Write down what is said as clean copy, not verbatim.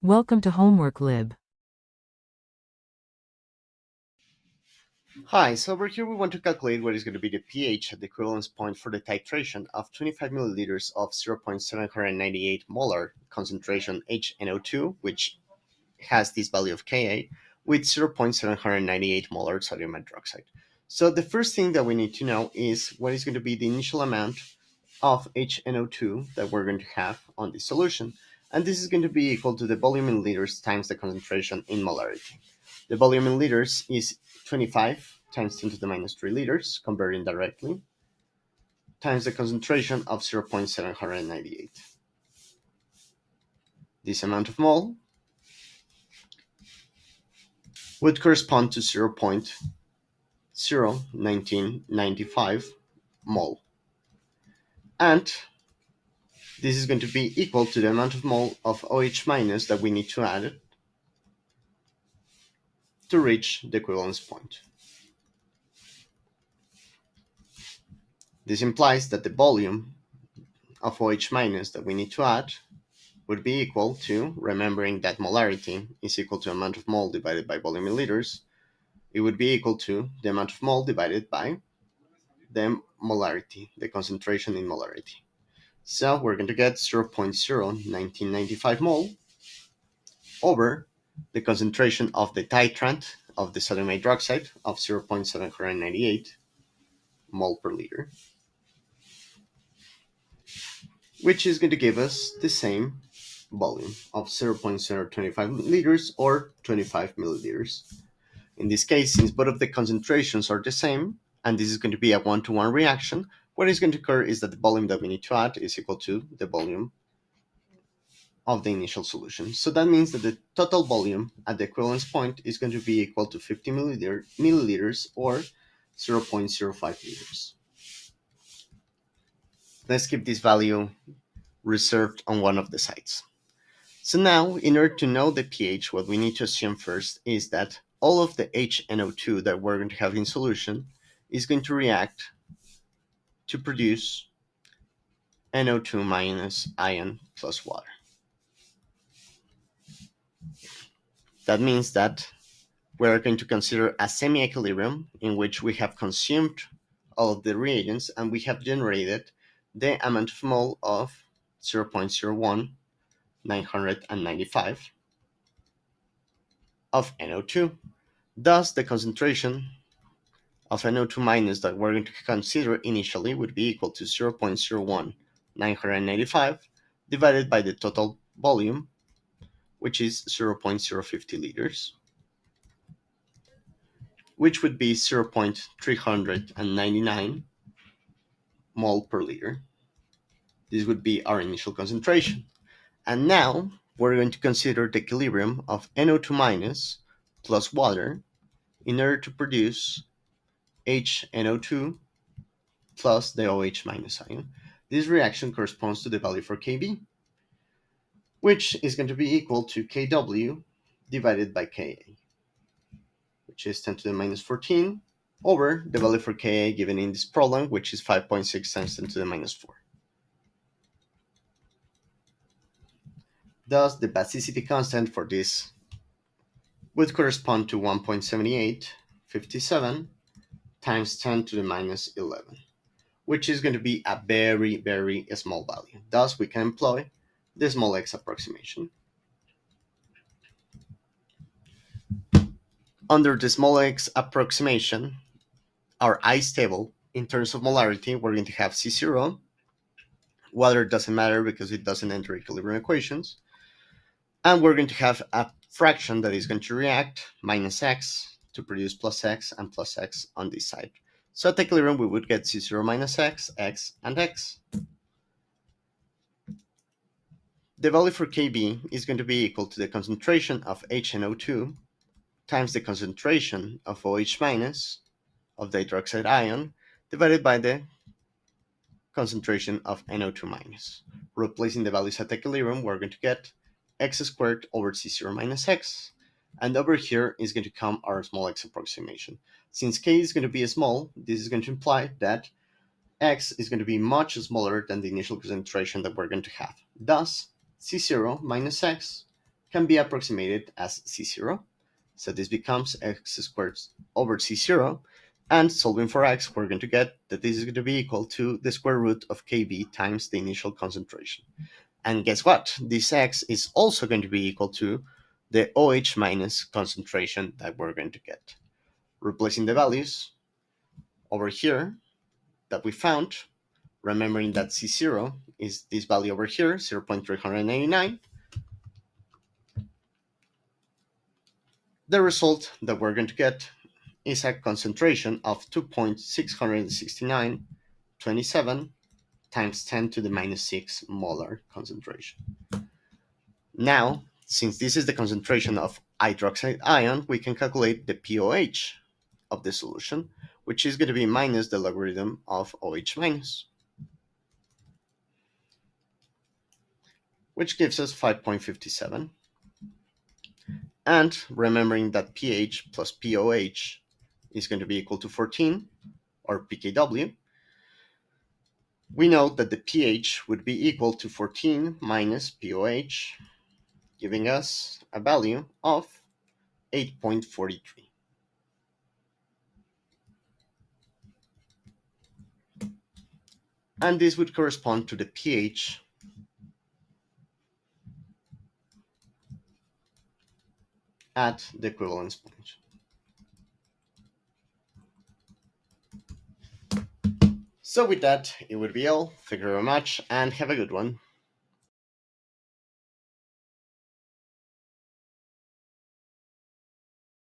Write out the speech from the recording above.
Welcome to Homework Lib. Hi, so over here we want to calculate what is going to be the pH at the equivalence point for the titration of 25 milliliters of 0.798 molar concentration HNO2, which has this value of Ka, with 0.798 molar sodium hydroxide. So the first thing that we need to know is what is going to be the initial amount of HNO2 that we're going to have on this solution. And this is going to be equal to the volume in liters times the concentration in molarity. The volume in liters is 25 times 10 to the minus 3 liters, converting directly, times the concentration of 0.798. This amount of mole would correspond to 0.01995 mole. And this is going to be equal to the amount of mole of OH minus that we need to add to reach the equivalence point. This implies that the volume of OH minus that we need to add would be equal to, remembering that molarity is equal to amount of mole divided by volume in liters, it would be equal to the amount of mole divided by the molarity, the concentration in molarity. So we're going to get 0.01995 mole over the concentration of the titrant of the sodium hydroxide of 0.798 mole per liter, which is going to give us the same volume of 0.025 liters or 25 milliliters. In this case, since both of the concentrations are the same, and this is going to be a one-to-one reaction, what is going to occur is that the volume that we need to add is equal to the volume of the initial solution. So that means that the total volume at the equivalence point is going to be equal to 50 milliliters or 0.05 liters. Let's keep this value reserved on one of the sides. So now, in order to know the pH, what we need to assume first is that all of the HNO2 that we're going to have in solution is going to react to produce NO2 minus ion plus water. That means that we're going to consider a semi-equilibrium in which we have consumed all of the reagents and we have generated the amount of mole of 0.01995 of NO2. Thus, the concentration of NO2 minus that we're going to consider initially would be equal to 0.01995 divided by the total volume, which is 0.050 liters, which would be 0.399 mole per liter. This would be our initial concentration. And now we're going to consider the equilibrium of NO2 minus plus water in order to produce HNO2 plus the OH minus ion. This reaction corresponds to the value for Kb, which is going to be equal to Kw divided by Ka, which is 10 to the minus 14 over the value for Ka given in this problem, which is 5.6 times 10 to the minus 4. Thus, the basicity constant for this would correspond to 1.7857 times 10 to the minus 11, which is going to be a very, very small value. Thus, we can employ the small x approximation. Under the small x approximation, our ice table, in terms of molarity, we're going to have C0. Water doesn't matter because it doesn't enter equilibrium equations. And we're going to have a fraction that is going to react minus x to produce plus x and plus x on this side. So at equilibrium, we would get C0 minus x, and x. The value for Kb is going to be equal to the concentration of HNO2 times the concentration of OH minus of the hydroxide ion divided by the concentration of NO2 minus. Replacing the values at equilibrium, we're going to get x squared over C0 minus x. And over here is going to come our small x approximation. Since k is going to be small, this is going to imply that x is going to be much smaller than the initial concentration that we're going to have. Thus, C0 minus x can be approximated as C0. So this becomes x squared over C0. And solving for x, we're going to get that this is going to be equal to the square root of Kb times the initial concentration. And guess what? This x is also going to be equal to the OH minus concentration that we're going to get. Replacing the values over here that we found, remembering that C0 is this value over here, 0.399, the result that we're going to get is a concentration of 2.66927 times 10 to the minus 6 molar concentration. Now, since this is the concentration of hydroxide ion, we can calculate the pOH of the solution, which is going to be minus the logarithm of OH minus, which gives us 5.57. And remembering that pH plus pOH is going to be equal to 14, or pKw, we know that the pH would be equal to 14 minus pOH, giving us a value of 8.43. And this would correspond to the pH at the equivalence point. So with that, it would be all. Thank you very much and have a good one.